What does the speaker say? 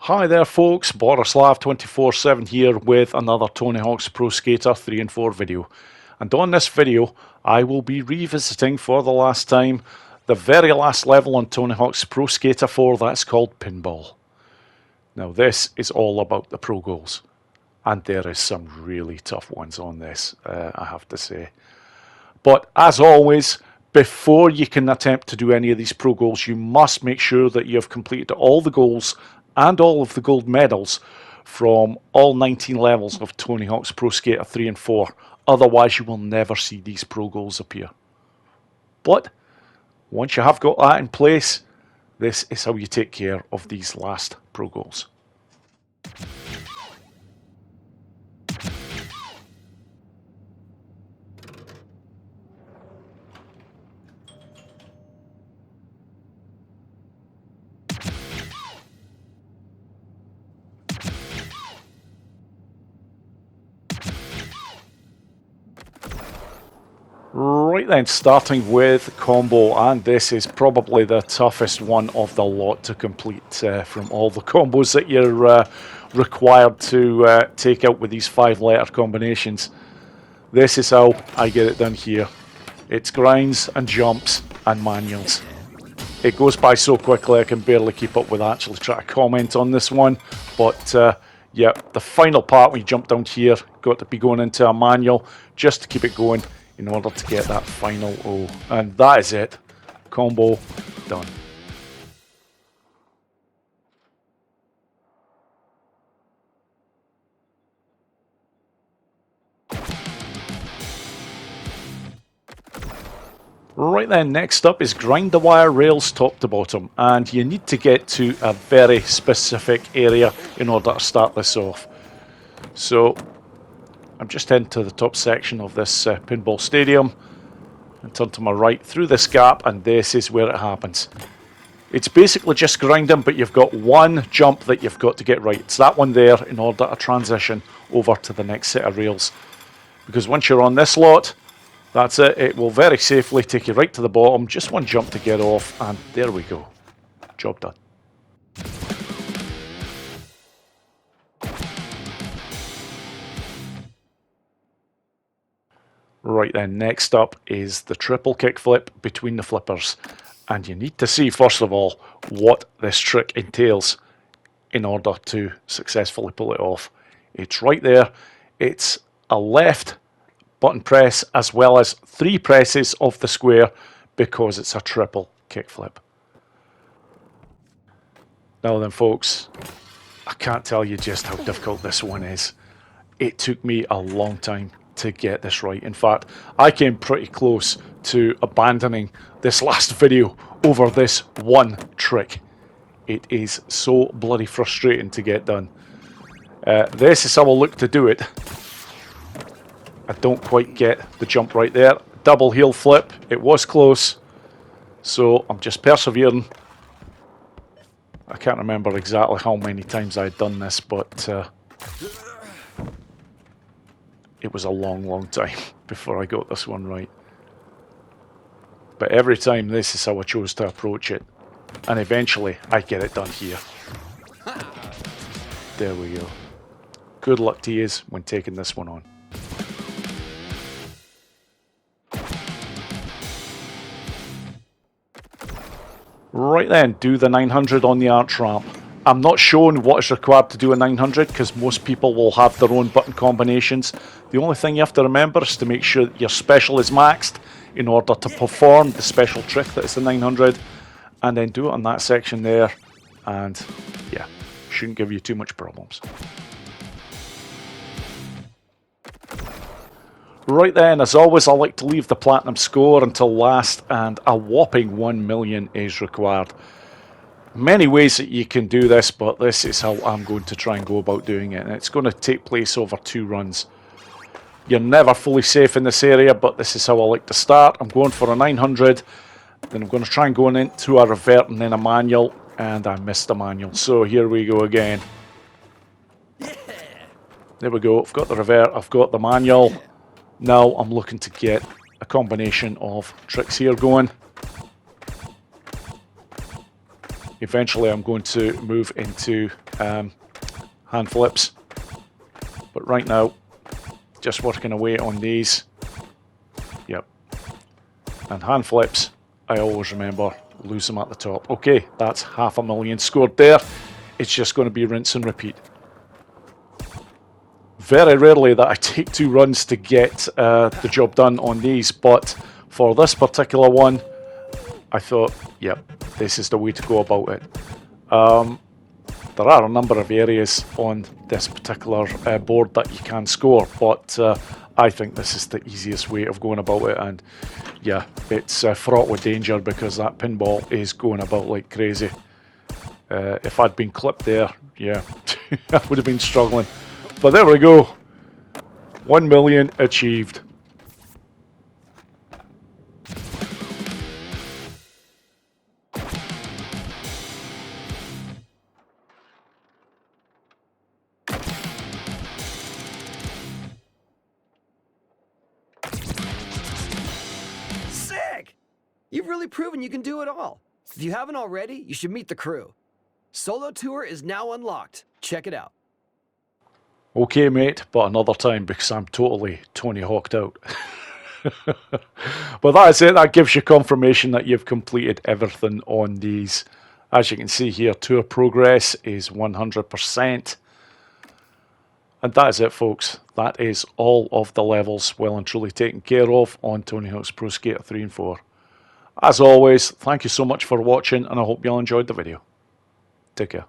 Hi there folks, Borislav247 here with another Tony Hawk's Pro Skater 3 and 4 video. And on this video I will be revisiting for the last time the very last level on Tony Hawk's Pro Skater 4 that's called Pinball. Now this is all about the Pro Goals, and there is some really tough ones on this, I have to say. But as always, before you can attempt to do any of these Pro Goals, you must make sure that you have completed all the goals and all of the gold medals from all 19 levels of Tony Hawk's Pro Skater 3 and 4. Otherwise you will never see these Pro Goals appear. But once you have got that in place, this is how you take care of these last Pro Goals. Right then, starting with combo, and this is probably the toughest one of the lot to complete from all the combos that you're required to take out with these 5-letter combinations. This is how I get it done here. It's grinds and jumps and manuals. It goes by so quickly I can barely keep up with actually trying to comment on this one, but yeah, the final part when you jump down here, got to be going into a manual just to keep it going in order to get that final O. And that is it. Combo done. Right then, next up is grind the wire rails top to bottom, and you need to get to a very specific area in order to start this off. So I'm just heading to the top section of this pinball stadium and turn to my right through this gap, and this is where it happens. It's basically just grinding, but you've got one jump that you've got to get right. It's that one there in order to transition over to the next set of rails. Because once you're on this lot, that's it. It will very safely take you right to the bottom. Just one jump to get off, and there we go. Job done. Right then, next up is the triple kickflip between the flippers. And you need to see, first of all, what this trick entails in order to successfully pull it off. It's right there. It's a left button press as well as 3 presses of the square because it's a triple kickflip. Now then folks, I can't tell you just how difficult this one is. It took me a long time to get this right. In fact, I came pretty close to abandoning this last video over this one trick. It is so bloody frustrating to get done. This is how I'll look to do it. I don't quite get the jump right there. Double heel flip, it was close. So I'm just persevering. I can't remember exactly how many times I'd done this, but it was a long time before I got this one right. But every time, this is how I chose to approach it. And eventually, I get it done here. There we go. Good luck to you when taking this one on. Right then, do the 900 on the arch ramp. I'm not showing what is required to do a 900 because most people will have their own button combinations. The only thing you have to remember is to make sure that your special is maxed in order to perform the special trick that is the 900, and then do it on that section there, and yeah, shouldn't give you too much problems. Right then, as always, I like to leave the platinum score until last, and a whopping 1 million is required. Many ways that you can do this, but this is how I'm going to try and go about doing it, and it's going to take place over 2 runs. You're never fully safe in this area, but this is how I like to start. I'm going for a 900, then I'm going to try and go into a revert and then a manual, and I missed the manual. So here we go again. There we go, I've got the revert, I've got the manual. Now I'm looking to get a combination of tricks here going. Eventually I'm going to move into hand flips, but right now just working away on these. Yep. And hand flips, I always remember, lose them at the top. Okay, that's 500,000 scored there. It's just going to be rinse and repeat. Very rarely that I take 2 runs to get the job done on these, but for this particular one, I thought, yep, this is the way to go about it. There are a number of areas on this particular board that you can score, but I think this is the easiest way of going about it, and yeah, it's fraught with danger because that pinball is going about like crazy. If I'd been clipped there, yeah, I would have been struggling. But there we go. 1 million achieved. Sick! You've really proven you can do it all. If you haven't already, you should meet the crew. Solo Tour is now unlocked. Check it out. Okay, mate, but another time because I'm totally Tony Hawked out. But that's it. That gives you confirmation that you've completed everything on these. As you can see here, tour progress is 100%. And that is it, folks. That is all of the levels well and truly taken care of on Tony Hawk's Pro Skater 3 and 4. As always, thank you so much for watching, and I hope you all enjoyed the video. Take care.